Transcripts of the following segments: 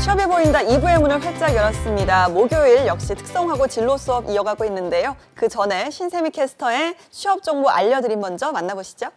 취업이 보인다 2부의 문을 활짝 열었습니다. 목요일 역시 특성화고 진로 수업 이어가고 있는데요. 그 전에 신세미 캐스터의 취업 정보 알려드림 먼저 만나보시죠.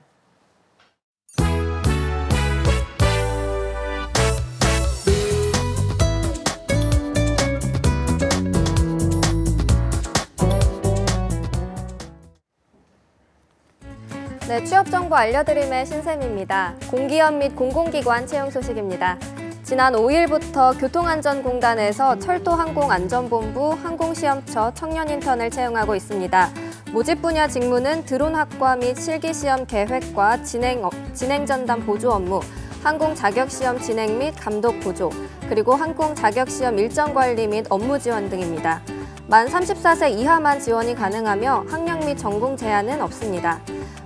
네, 취업 정보 알려드림의 신샘입니다. 공기업 및 공공기관 채용 소식입니다. 지난 5일부터 교통안전공단에서 철도항공안전본부 항공시험처 청년 인턴을 채용하고 있습니다. 모집 분야 직무는 드론학과 및 실기시험 계획과 진행전담 보조 업무, 항공자격시험 진행 및 감독 보조, 그리고 항공자격시험 일정 관리 및 업무 지원 등입니다. 만 34세 이하만 지원이 가능하며 학력 및 전공 제한은 없습니다.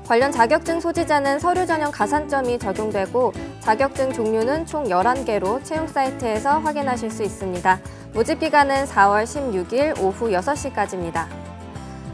관련 자격증 소지자는 서류 전형 가산점이 적용되고 자격증 종류는 총 11개로 채용 사이트에서 확인하실 수 있습니다. 모집 기간은 4월 16일 오후 6시까지입니다.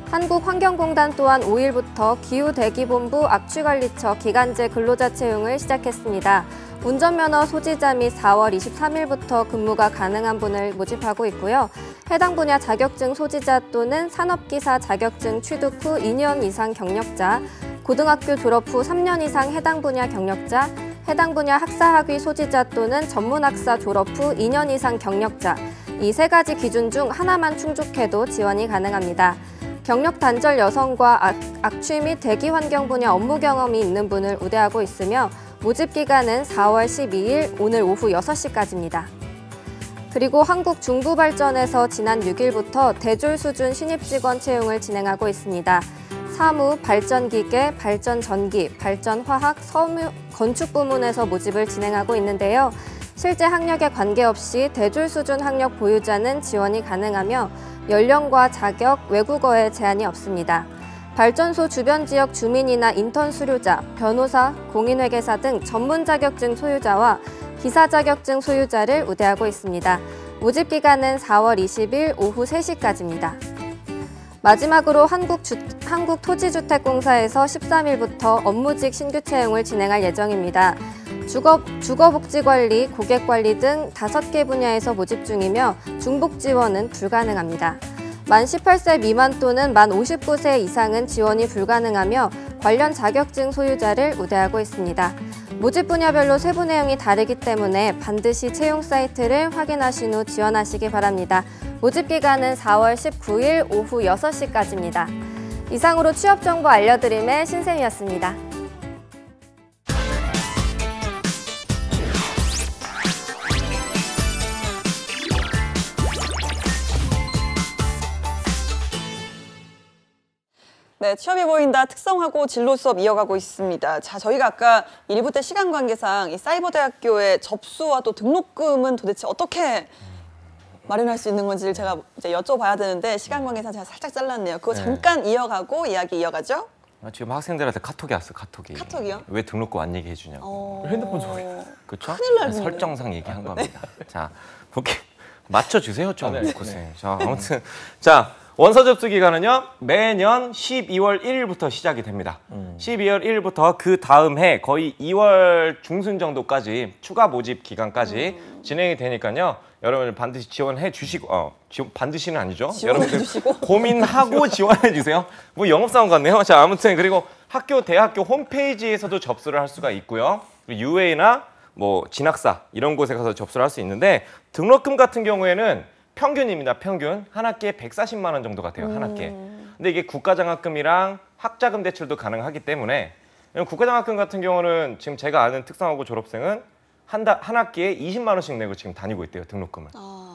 한국환경공단 또한 5일부터 기후대기본부 악취관리처 기간제 근로자 채용을 시작했습니다. 운전면허 소지자 및 4월 23일부터 근무가 가능한 분을 모집하고 있고요. 해당 분야 자격증 소지자 또는 산업기사 자격증 취득 후 2년 이상 경력자, 고등학교 졸업 후 3년 이상 해당 분야 경력자, 해당 분야 학사학위 소지자 또는 전문학사 졸업 후 2년 이상 경력자, 이 세 가지 기준 중 하나만 충족해도 지원이 가능합니다. 경력 단절 여성과 악취 및 대기 환경 분야 업무 경험이 있는 분을 우대하고 있으며 모집 기간은 4월 12일 오늘 오후 6시까지입니다. 그리고 한국중부발전에서 지난 6일부터 대졸 수준 신입 직원 채용을 진행하고 있습니다. 사무, 발전기계, 발전전기, 발전화학, 섬유, 건축 부문에서 모집을 진행하고 있는데요. 실제 학력에 관계없이 대졸 수준 학력 보유자는 지원이 가능하며 연령과 자격, 외국어에 제한이 없습니다. 발전소 주변 지역 주민이나 인턴 수료자, 변호사, 공인회계사 등 전문 자격증 소유자와 기사 자격증 소유자를 우대하고 있습니다. 모집 기간은 4월 20일 오후 3시까지입니다. 마지막으로 한국토지주택공사에서 13일부터 업무직 신규 채용을 진행할 예정입니다. 주거복지관리, 고객관리 등 5개 분야에서 모집 중이며 중복 지원은 불가능합니다. 만 18세 미만 또는 만 59세 이상은 지원이 불가능하며 관련 자격증 소유자를 우대하고 있습니다. 모집 분야별로 세부 내용이 다르기 때문에 반드시 채용 사이트를 확인하신 후 지원하시기 바랍니다. 모집 기간은 4월 19일 오후 6시까지입니다. 이상으로 취업 정보 알려드림의 신샘이었습니다. 네, 취업이 보인다 특성화고 진로 수업 이어가고 있습니다. 자, 저희가 아까 1부 때 시간 관계상 이 사이버대학교의 접수와 또 등록금은 도대체 어떻게 마련할 수 있는 건지를 제가 이제 여쭤봐야 되는데 시간 관계상 제가 살짝 잘랐네요. 그거 잠깐 이어가고 이야기 이어가죠. 지금 학생들한테 카톡이 왔어, 카톡이. 카톡이요? 왜 등록금 안 얘기해 주냐고. 핸드폰 소리. 그렇죠? 큰일 날 뻔했네. 설정상 얘기한 겁니다. 자, 볼게 맞춰주세요 좀. 네. 고생. 자, 아무튼 자. 원서 접수 기간은요 매년 12월 1일부터 시작이 됩니다. 12월 1일부터 그 다음 해 거의 2월 중순 정도까지 추가 모집 기간까지 진행이 되니까요. 여러분들 반드시 지원해 주시고 반드시는 아니죠. 여러분들 고민하고 지원해 주세요. 뭐 영업사원 같네요. 자, 아무튼 그리고 학교 대학교 홈페이지에서도 접수를 할 수가 있고요. UA나 뭐 진학사 이런 곳에 가서 접수를 할 수 있는데 등록금 같은 경우에는 평균입니다. 평균 한 학기에 140만 원 정도가 돼요. 한 학기에. 근데 이게 국가장학금이랑 학자금 대출도 가능하기 때문에 국가장학금 같은 경우는 지금 제가 아는 특성화고 졸업생은 한 학기에 20만 원씩 내고 지금 다니고 있대요. 등록금을.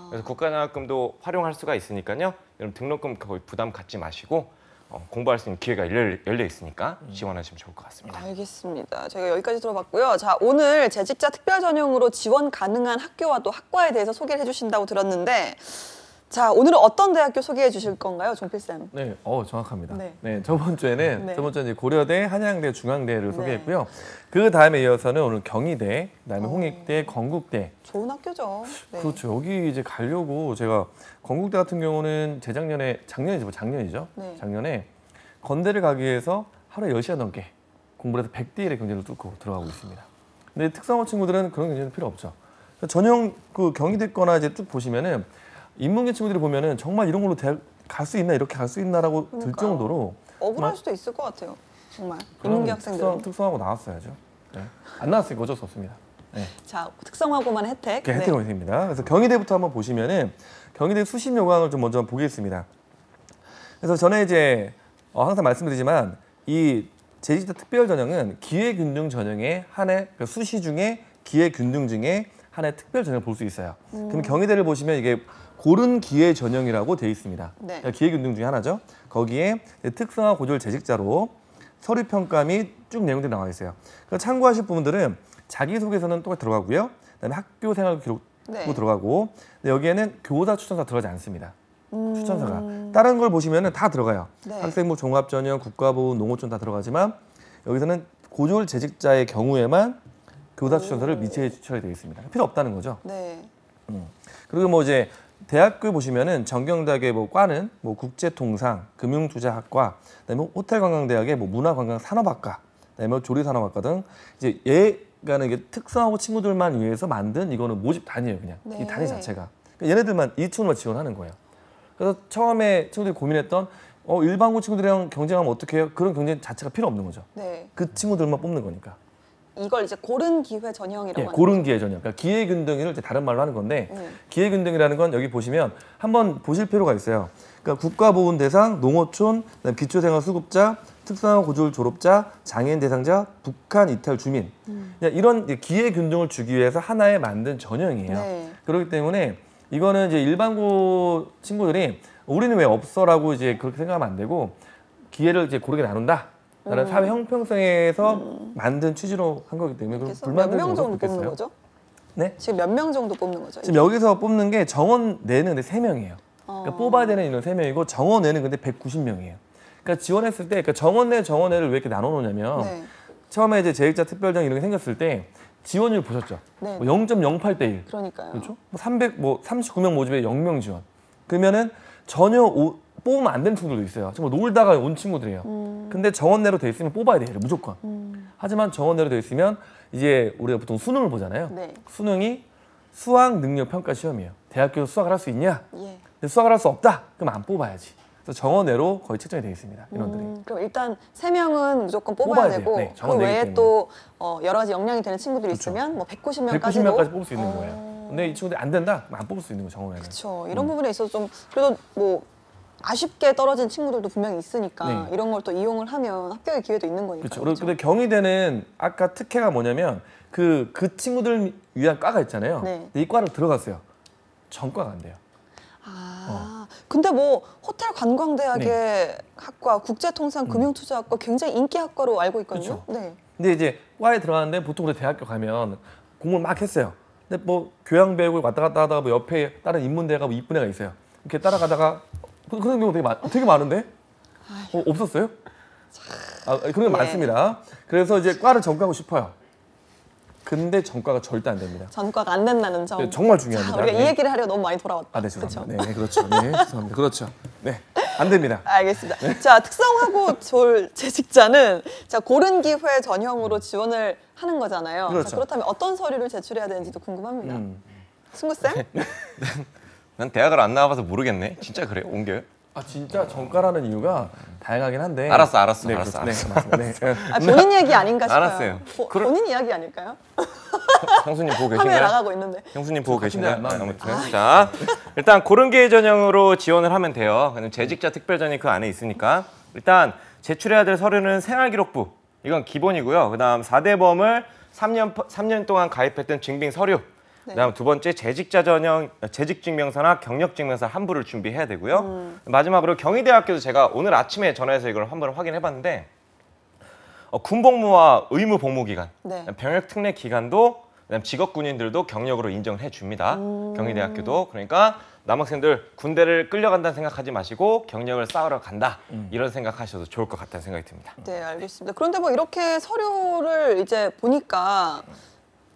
그래서 국가장학금도 활용할 수가 있으니까요. 여러분 등록금 거의 부담 갖지 마시고 공부할 수 있는 기회가 열려 있으니까 지원하시면 좋을 것 같습니다. 알겠습니다. 저희가 여기까지 들어봤고요. 자, 오늘 재직자 특별 전형으로 지원 가능한 학교와 또 학과에 대해서 소개를 해주신다고 들었는데 자, 오늘은 어떤 대학교 소개해 주실 건가요, 종필쌤? 네, 정확합니다. 네. 네, 저번 주에는 이제 고려대, 한양대, 중앙대를 소개했고요. 네. 그 다음에 이어서는 오늘 경희대, 그다음에 홍익대, 건국대. 좋은 학교죠. 네. 그렇죠. 여기 이제 가려고 제가 건국대 같은 경우는 작년이죠. 네. 작년에 건대를 가기 위해서 하루에 10시간 넘게 공부를 해서 100대 1의 경쟁을 뚫고 들어가고 있습니다. 근데 특성화 친구들은 그런 경쟁은 필요 없죠. 전형 그 경희대거나 이제 쭉 보시면은 인문계 친구들이 보면은 정말 이런 걸로 대학 갈 수 있나 이렇게 갈 수 있나라고 들 그러니까요. 정도로 억울할 수도 있을 것 같아요. 정말 인문계 학생들은. 특성하고 나왔어야죠. 네. 안 나왔으니까 어쩔 수 없습니다. 네. 자, 특성화고만 혜택. 그게 혜택이 있습니다. 그래서 경희대부터 한번 보시면은 경희대 수시 요강을 좀 먼저 보겠습니다. 그래서 전에 이제 항상 말씀드리지만 이 재직자 특별 전형은 기회균등 전형의 한해 그러니까 수시 중에 기회균등 중에 한해 특별 전형을 볼 수 있어요. 그럼 경희대를 보시면 이게 고른 기회 전형이라고 되어 있습니다. 네. 그러니까 기회균등 중에 하나죠. 거기에 특성화 고졸 재직자로 서류 평가 및 쭉 내용들이 나와 있어요. 그래서 참고하실 부분들은 자기소개서는 똑같이 들어가고요. 그다음에 학교 생활 기록도 네. 들어가고 근데 여기에는 교사 추천서 들어가지 않습니다. 추천서가 다른 걸 보시면은 다 들어가요. 네. 학생부 종합 전형, 국가보훈, 농어촌 다 들어가지만 여기서는 고졸 재직자의 경우에만 교사 추천서를 미처 추천이 되어 있습니다. 필요 없다는 거죠. 네. 그리고 뭐 이제 대학교 보시면은 정경대학의 뭐 과는 뭐 국제통상, 금융투자학과, 그다음에 호텔관광대학의 뭐 문화관광산업학과, 그다음에 뭐 조리산업학과 등 이제 얘가는 이게 특성하고 친구들만 위해서 만든 이거는 모집 단위예요, 그냥 네. 이 단위 자체가. 그러니까 얘네들만 이 친구만 지원하는 거예요. 그래서 처음에 친구들이 고민했던 일반고 친구들이랑 경쟁하면 어떻게 해요? 그런 경쟁 자체가 필요 없는 거죠. 네. 그 친구들만 뽑는 거니까. 이걸 이제 고른 기회 전형이라고 예, 하는 고른 기회 전형. 그러니까 기회균등을 이제 다른 말로 하는 건데 기회균등이라는 건 여기 보시면 한번 보실 필요가 있어요. 그러니까 국가보훈 대상, 농어촌, 그다음 기초생활수급자, 특성화 고졸 졸업자, 장애인 대상자, 북한 이탈 주민. 이런 기회균등을 주기 위해서 하나의 만든 전형이에요. 네. 그렇기 때문에 이거는 이제 일반고 친구들이 우리는 왜 없어라고 이제 그렇게 생각하면 안 되고 기회를 이제 고르게 나눈다. 라는 사회 형평성에서 만든 취지로 한 거기 때문에 그럼 그래서 몇 불만들 명 좀 정도 없겠어요? 뽑는 거죠? 네? 지금 몇 명 정도 뽑는 거죠? 지금 여기서 뽑는 게 정원 내는 근데 3명이에요. 그러니까 뽑아야 되는 인원 3명이고 정원 내는 근데 190명이에요. 그러니까 지원했을 때 그러니까 정원내를 왜 이렇게 나눠 놓냐면 네. 처음에 이제 재직자 특별전 이런 게 생겼을 때 지원율 보셨죠? 네. 뭐 0.08대 1. 그러니까요. 그렇죠? 39명 모집에 0명 지원. 그러면은 전혀 뽑으면 안 되는 친구들도 있어요. 정말 놀다가 온 친구들이에요. 근데 정원내로 돼 있으면 뽑아야 돼요, 무조건. 하지만 정원내로 돼 있으면 이제 우리가 보통 수능을 보잖아요. 네. 수능이 수학 능력 평가 시험이에요. 대학교에서 수학을 할 수 있냐? 예. 근데 수학을 할 수 없다? 그럼 안 뽑아야지. 그래서 정원내로 거의 책정이 되어 있습니다, 인원들이. 그럼 일단 3명은 무조건 뽑아야 뽑아야 돼요. 되고 네, 그 정원 내기 외에 때문에. 또 여러 가지 역량이 되는 친구들이 그렇죠. 있으면 뭐 190명까지도 190명까지 뽑을 수 있는 거예요. 근데 이 친구들이 안 된다? 그럼 안 뽑을 수 있는 거예요, 정원에는. 그렇죠. 이런 부분에 있어서 좀 그래도 뭐 아쉽게 떨어진 친구들도 분명히 있으니까 네. 이런 걸 또 이용을 하면 합격의 기회도 있는 거니까. 그렇죠. 근데 경희대는 아까 특혜가 뭐냐면 그 친구들 위한 과가 있잖아요. 네. 근데 이 과를 들어갔어요. 전과가 안 돼요. 근데 뭐 호텔 관광대학의 네. 학과, 국제통상 금융투자학과 굉장히 인기 학과로 알고 있거든요. 그렇죠. 네. 근데 이제 과에 들어갔는데 보통 우리 대학교 가면 공부를 막 했어요. 근데 뭐 교양 배우고 왔다 갔다 하다가 뭐 옆에 다른 인문대가 뭐 이쁜 애가 있어요. 이렇게 따라가다가 그런 경우 되게 많은데? 없었어요? 그런 게 예. 많습니다. 그래서 이제 과를 전과하고 싶어요. 근데 전과가 절대 안 됩니다. 전과가 안 된다는 점. 네, 정말 중요합니다. 우리가 네. 이 얘기를 하려고 너무 많이 돌아왔다. 네, 죄송합니다. 그렇죠? 네, 그렇죠. 네, 죄송합니다. 그렇죠. 네, 안 됩니다. 알겠습니다. 자, 특성화고 졸 재직자는 자 고른 기회 전형으로 지원을 하는 거잖아요. 그렇죠. 자, 그렇다면 어떤 서류를 제출해야 되는지도 궁금합니다. 승구 쌤? 난 대학을 안 나와봐서 모르겠네. 진짜 그래요? 옮겨요? 진짜 전과라는 이유가 다양하긴 한데. 알았어. 네, 알았어. 맞습니다. 네. 본인 이야기 아닌가 싶어요. 알았어요. 본인 이야기 아닐까요? 형수님 보고 화면에 계신가요? 나가고 있는데. 형수님 보고 같은 계신가요? 데안 나왔네. 아무튼 자 일단 고른 기회 전형으로 지원을 하면 돼요. 그럼 재직자 특별전이 그 안에 있으니까 일단 제출해야 될 서류는 생활기록부 이건 기본이고요. 그다음 4대보험을 3년 동안 가입했던 증빙 서류. 네. 그다음 두 번째 재직자 전형 재직증명서나 경력증명서 한 부를 준비해야 되고요. 마지막으로 경희대학교도 제가 오늘 아침에 전화해서 이걸 한번 확인해봤는데 군복무와 의무 복무기간, 네. 병역 특례 기간도 그다음 직업 군인들도 경력으로 인정을 해줍니다. 경희대학교도 그러니까 남학생들 군대를 끌려간다는 생각하지 마시고 경력을 쌓으러 간다 이런 생각하셔도 좋을 것 같다는 생각이 듭니다. 네, 알겠습니다. 그런데 뭐 이렇게 서류를 이제 보니까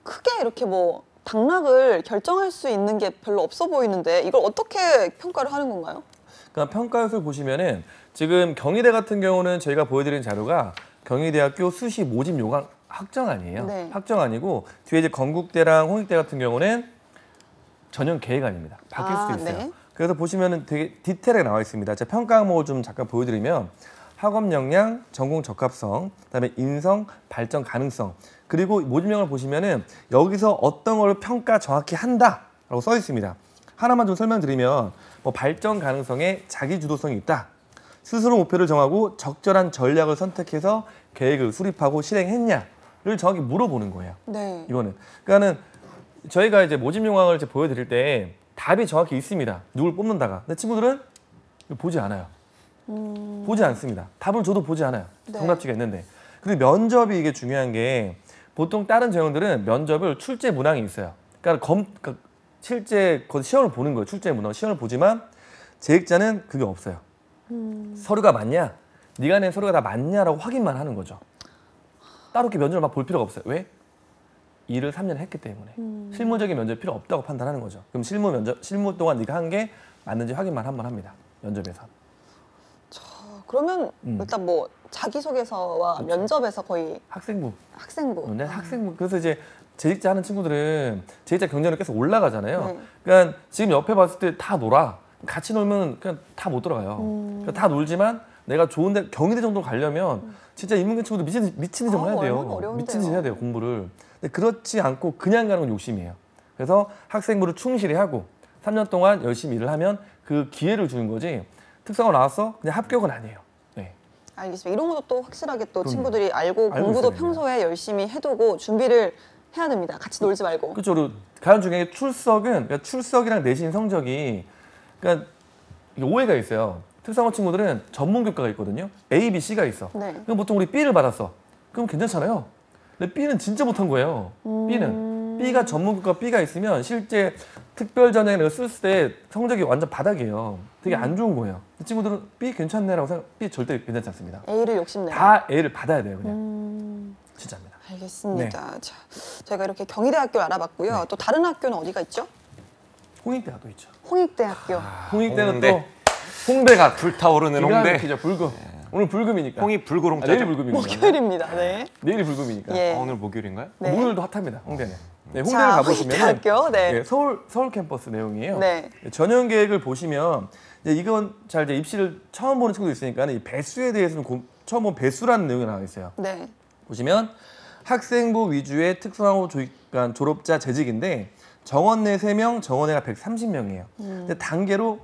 크게 이렇게 뭐 당락을 결정할 수 있는 게 별로 없어 보이는데 이걸 어떻게 평가를 하는 건가요? 그러니까 평가요소를 보시면은 지금 경희대 같은 경우는 저희가 보여드린 자료가 경희대학교 수시 모집 요강 확정안이에요. 네. 확정안이고 뒤에 이제 건국대랑 홍익대 같은 경우는 전형 계획 아닙니다. 바뀔 수도 있어요. 네. 그래서 보시면은 되게 디테일하게 나와 있습니다. 제가 평가 항목을 좀 잠깐 보여드리면 학업 역량, 전공 적합성, 그다음에 인성, 발전 가능성, 그리고 모집명을 보시면은 여기서 어떤 걸 평가 정확히 한다라고 써 있습니다. 하나만 좀 설명드리면 뭐 발전 가능성에 자기 주도성이 있다. 스스로 목표를 정하고 적절한 전략을 선택해서 계획을 수립하고 실행했냐를 정확히 물어보는 거예요. 네. 이거는. 그러니까는 저희가 이제 모집 요강을 이제 보여드릴 때 답이 정확히 있습니다. 누굴 뽑는다가. 근데 친구들은 보지 않아요. 보지 않습니다. 답을 줘도 보지 않아요. 네. 정답지가 있는데. 그리고 면접이 이게 중요한 게 보통 다른 전형들은 면접을 출제 문항이 있어요. 그러니까 실제 그 시험을 보는 거예요. 출제 문항 시험을 보지만 재직자는 그게 없어요. 서류가 맞냐? 네가 낸 서류가 다 맞냐라고 확인만 하는 거죠. 따로 이렇게 면접을 막 볼 필요가 없어요. 왜? 일을 3년 했기 때문에 실무적인 면접 필요 없다고 판단하는 거죠. 그럼 실무 동안 네가 한 게 맞는지 확인만 한번 합니다. 면접에서. 그러면 일단 뭐 자기소개서와 그렇죠. 면접에서 거의 학생부. 학생부. 근데 학생부. 그래서 이제 재직자 하는 친구들은 재직자 경쟁률이 계속 올라가잖아요. 네. 그러니까 지금 옆에 봤을 때 다 놀아. 같이 놀면 그냥 다 못 들어가요. 그러니까 다 놀지만 내가 좋은데 경희대 정도 가려면 진짜 인문계 친구들 미친 듯이 아, 해야 돼요. 얼마나 어려운데요. 미친 듯이 해야 돼요, 공부를. 근데 그렇지 않고 그냥 가는 건 욕심이에요. 그래서 학생부를 충실히 하고 3년 동안 열심히 일을 하면 그 기회를 주는 거지. 특성화 나왔어? 그냥 합격은 아니에요. 네. 알겠습니다. 이런 것도 또 확실하게 또 그럼요. 친구들이 알고 알고 공부도 있어야 됩니다. 평소에 열심히 해두고 준비를 해야 됩니다. 같이 놀지 말고. 그렇죠. 그리고 가연 중에 출석이랑 내신 성적이 그러니까 이게 오해가 있어요. 특성화 친구들은 전문 교과가 있거든요. A, B, C가 있어. 네. 그럼 보통 우리 B를 받았어. 그럼 괜찮잖아요. 근데 B는 진짜 못한 거예요. B가 전문 교과 B가 있으면 실제 특별 전형에 내가 쓸 때 성적이 완전 바닥이에요. 되게 안 좋은 거예요. 이 친구들은 B 괜찮네라고 생각. B 절대 괜찮지 않습니다. A를 욕심내요. 다 A를 받아야 돼요, 그냥. 진짜입니다. 알겠습니다. 자, 저희가 이렇게 경희대학교를 알아봤고요. 네. 또 다른 학교는 어디가 있죠? 홍익대가 또 있죠. 홍익대학교. 홍익대는 홍대. 또 홍대가 불타오르는 기가 홍대. 막히죠, 불금. 오늘 불금이니까. 홍이 내일 불고롱자죠. 불금이니까. 목요일입니다. 네. 내일이 불금이니까. 예. 오늘 목요일인가요? 네. 오늘도 핫합니다, 홍대는. 네, 홍대를 자, 가보시면 홍익대학교. 네. 서울 캠퍼스 내용이에요. 네. 전형 계획을 보시면 이제 이건 잘 이제 입시를 처음 보는 친구도 있으니까 이 배수에 대해서는 처음 본 배수라는 내용이 나와 있어요. 네. 보시면 학생부 위주의 특성화고 그러니까 졸업자 재직인데 정원 내 3명, 정원 내가 130명이에요. 근데 단계로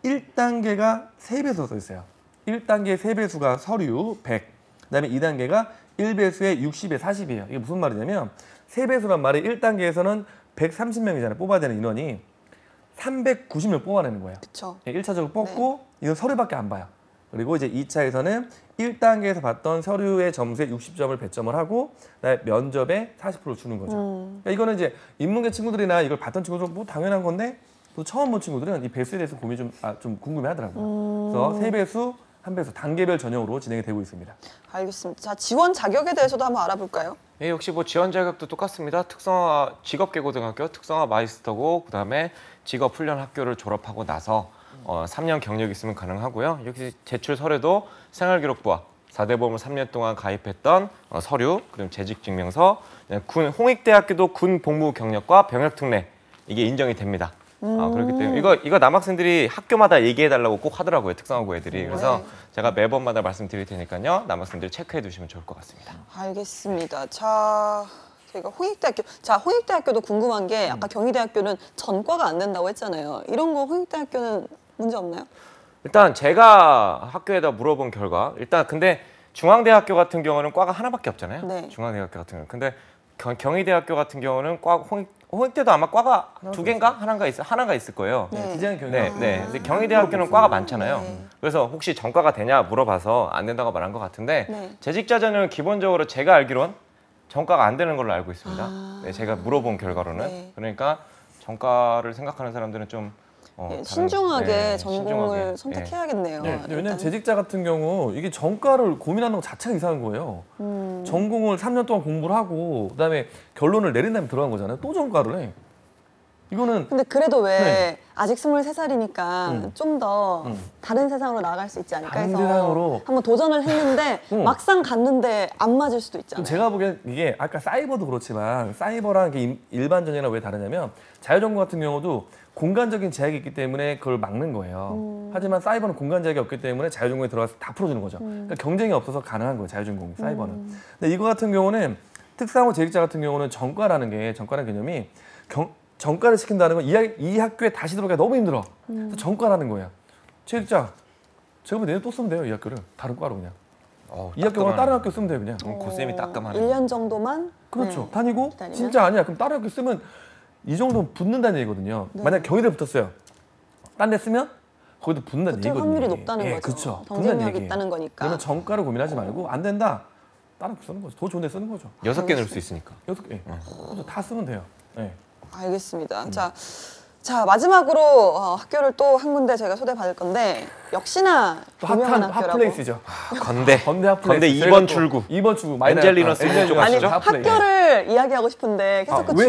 1단계가 3배수가 써 있어요. 1단계 3배수가 서류 100, 그다음에 2단계가 1배수에 60에 40이에요. 이게 무슨 말이냐면 3배수란 말이 1단계에서는 130명이잖아요. 뽑아야 되는 인원이 390명 뽑아내는 거예요. 그렇죠. 1차적으로 뽑고 이건 서류밖에 안 봐요. 그리고 이제 2차에서는 1단계에서 봤던 서류의 점수에 60점을 배점을 하고 그다음에 면접에 40%를 주는 거죠. 그러니까 이거는 이제 인문계 친구들이나 이걸 봤던 친구들은 뭐 당연한 건데 또 처음 본 친구들은 이 배수에 대해서 고민이 좀 궁금해하더라고요. 그래서 3배수, 1배수 단계별 전형으로 진행이 되고 있습니다. 알겠습니다. 자, 지원 자격에 대해서도 한번 알아볼까요? 예, 역시 뭐 지원 자격도 똑같습니다. 특성화 직업계고등학교, 특성화 마이스터고 그다음에 직업훈련학교를 졸업하고 나서 3년 경력이 있으면 가능하고요. 역시 제출 서류도 생활기록부와 4대 보험을 3년 동안 가입했던 서류, 그리고 재직증명서, 홍익대학교도 군 복무 경력과 병역 특례 이게 인정이 됩니다. 그렇기 때문에 이거 남학생들이 학교마다 얘기해달라고 꼭 하더라고요. 특성화고 애들이. 그래서 네. 제가 매번마다 말씀드릴 테니까요. 남학생들이 체크해 두시면 좋을 것 같습니다. 알겠습니다. 자, 저희가 홍익대학교. 자, 홍익대학교도 궁금한 게 아까 경희대학교는 전과가 안 된다고 했잖아요. 이런 거 홍익대학교는 문제 없나요? 일단 제가 학교에다 물어본 결과 일단 근데 중앙대학교 같은 경우는 과가 하나밖에 없잖아요. 네. 중앙대학교 같은 경우는. 근데 경희대학교 같은 경우는 과 홍익대도 아마 과가 2개인가 하나가 있을 거예요. 네. 디자인 경영. 네. 근데 경희대학교는 과가 많잖아요. 네. 그래서 혹시 전과가 되냐 물어봐서 안 된다고 말한 것 같은데 네. 재직자 전형은 기본적으로 제가 알기론 전과가 안 되는 걸로 알고 있습니다. 아. 네, 제가 물어본 결과로는. 네. 그러니까 전과를 생각하는 사람들은 좀 예, 신중하게 전공을 신중하게, 선택해야겠네요. 네, 왜냐면 일단. 재직자 같은 경우 이게 전과를 고민하는 것 자체가 이상한 거예요. 전공을 3년 동안 공부를 하고 그다음에 결론을 내린 다음에 들어간 거잖아요. 또 전과를 해. 이거는 근데 그래도 왜 네. 아직 23살이니까 좀 더 다른 세상으로 나아갈 수 있지 않을까 해서 다른 세상으로. 한번 도전을 했는데 막상 갔는데 안 맞을 수도 있잖아요. 제가 보기엔 이게 아까 사이버도 그렇지만 사이버랑 이게 일반 전형이랑 왜 다르냐면 자유전공 같은 경우도 공간적인 제약이 있기 때문에 그걸 막는 거예요. 하지만 사이버는 공간 제약이 없기 때문에 자유전공에 들어가서 다 풀어주는 거죠. 그러니까 경쟁이 없어서 가능한 거예요. 자유전공, 사이버는. 근데 이거 같은 경우는 특성화 재직자 같은 경우는 전과라는 개념이 전과를 시킨다는 건 이 학교에 다시 들어가기가 너무 힘들어. 그래서 전과라는 거야. 재직자, 제가 내년 또 쓰면 돼요. 이 학교를. 다른 과로 그냥. 이 학교가 다른 학교 쓰면 돼요. 그냥. 고쌤이 따끔하네. 1년 정도만 그렇죠. 네, 다니고 기다리면? 진짜 아니야. 그럼 다른 학교 쓰면 이 정도는 붙는다는 얘기거든요. 네. 만약 경희대 붙었어요. 딴 데 쓰면 거기도 붙는다는 붙을 얘기거든요. 확률이 높다는 거죠. 그렇죠. 경쟁력이 있다는 거니까. 그러면 전과를 고민하지 말고 안 된다. 다른 학교 쓰는 거죠. 더 좋은 데 쓰는 거죠. 6개 넣을 수 있으니까. 6개. 그렇죠. 다 쓰면 돼요. 네. 알겠습니다. 자 마지막으로 학교를 또 한 군데 저희가 소개받을 건데 역시나 또 유명한 핫한 학교라고. 핫플레이스죠. 건대. 건대 핫플레이스. 건대 저희가 2번 또 출구. 2번 출구. 엔젤리너스 쪽 아니 아시죠? 학교를 이야기하고 싶은데 계속 그 왜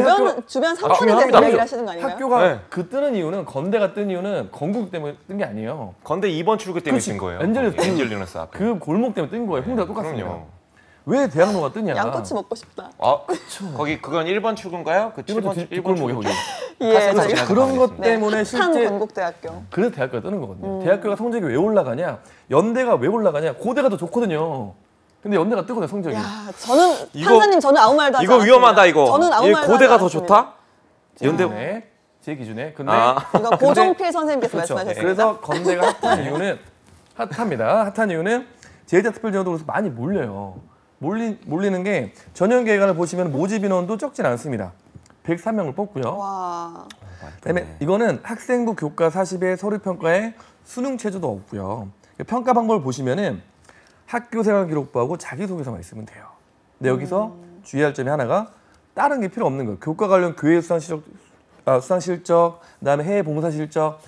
주변 상권에 대해서 중요합니다. 이야기를 하시는 거 아닌가요? 학교가 네. 그 뜨는 이유는 건대가 뜬 이유는 건국 때문에 뜬 게 아니에요. 건대 2번 출구 때문에 그렇지. 진 거예요. 엔젤리너스 앞에. 그 골목 때문에 뜬 거예요. 홍대가 똑같습니다. 그럼요. 왜 대학로가 뜨냐? 양꼬치 먹고 싶다. 거기 그건 1번 출구인가요? 그 이것도 7번 뒷골목에 거기. 예, 가슴 저희가 지나서 그런 것 가겠습니다. 때문에 한 실제 건국대학교. 그래서 대학교가 뜨는 거거든요. 대학교가 성적이 왜 올라가냐? 연대가 왜 올라가냐? 고대가 더 좋거든요. 근데 연대가 뜨거든요, 성적이. 야, 저는 이거- 판사님 저는 아무 말도 하지 이거 않았습니다. 위험하다 이거. 저는 아무 이 말도 고대가 하지 더 않았습니다. 좋다? 연대 네, 제 기준에. 근데 이거 고종필 선생님께서 그렇죠. 말씀하셨습니다. 그래서 건대가 핫한 이유는 핫합니다. 핫한 이유는 제일자 특별전형으로 많이 몰려요. 몰리는 게 전형 계획안을 보시면 모집 인원도 적진 않습니다. 103명을 뽑고요. 와, 그다음에 이거는 학생부 교과 40의 서류 평가에 수능 체제도 없고요. 평가 방법을 보시면은 학교 생활 기록부하고 자기소개서만 있으면 돼요. 근데 여기서 주의할 점이 하나가 다른 게 필요 없는 거예요. 교과 관련 교회 수상 실적, 그다음에 해외 봉사 실적.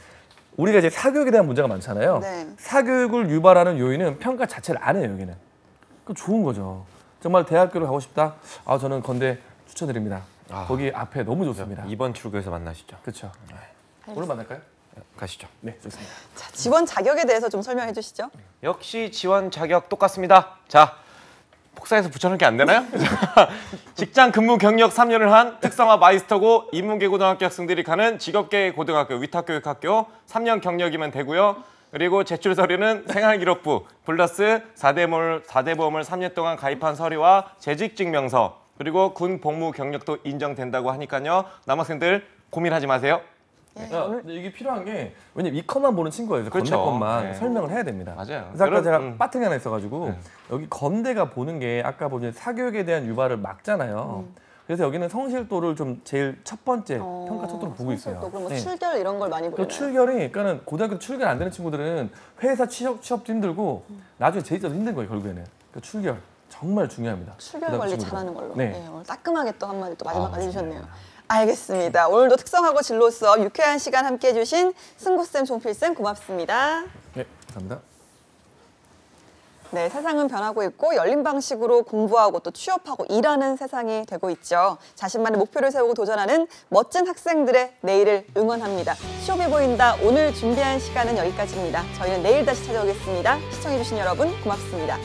우리가 이제 사교육에 대한 문제가 많잖아요. 네. 사교육을 유발하는 요인은 평가 자체를 안 해요, 여기는. 그 좋은 거죠. 정말 대학교를 가고 싶다. 저는 건대 추천드립니다. 거기 앞에 너무 좋습니다. 2번 출구에서 만나시죠. 그렇죠. 오늘 만날까요? 가시죠. 네, 좋습니다. 자, 지원 자격에 대해서 좀 설명해 주시죠. 역시 지원 자격 똑같습니다. 자, 복사해서 붙여넣기 안 되나요? 직장 근무 경력 3년을 한 특성화 마이스터고 인문계 고등학교 학생들이 가는 직업계 고등학교 위탁교육학교 3년 경력이면 되고요. 그리고 제출 서류는 생활기록부 플러스 4대 보험을 3년 동안 가입한 서류와 재직증명서 그리고 군 복무 경력도 인정된다고 하니까요. 남학생들 고민하지 마세요. 근데 이게 필요한 게 왜냐면 이 컷만 보는 친구예요. 그렇죠. 건대 것만 네. 설명을 해야 됩니다. 맞아요. 그래서 아까 제가 그런- 빠뜨기 하나 있어가지고 여기 건대가 보는 게 아까 보면 사교육에 대한 유발을 막잖아요. 그래서 여기는 성실도를 좀 제일 첫 번째 평가 척도로 보고 있어요. 또 그럼 뭐 네. 출결 이런 걸 많이 그 보나요? 출결이 그러니까는 고등학교 출결 안 되는 친구들은 회사 취업도 힘들고 나중에 재직자도 힘든 거예요 결국에는. 그 출결 정말 중요합니다. 출결 고등학교 관리 친구들. 잘하는 걸로. 네. 네, 오늘 따끔하게 또 한마디 또 마지막까지 해주셨네요. 알겠습니다. 오늘도 특성하고 진로 수업 유쾌한 시간 함께 해주신 승구쌤, 종필쌤 고맙습니다. 네, 감사합니다. 네, 세상은 변하고 있고 열린 방식으로 공부하고 또 취업하고 일하는 세상이 되고 있죠. 자신만의 목표를 세우고 도전하는 멋진 학생들의 내일을 응원합니다. 취업이 보인다. 오늘 준비한 시간은 여기까지입니다. 저희는 내일 다시 찾아오겠습니다. 시청해주신 여러분 고맙습니다.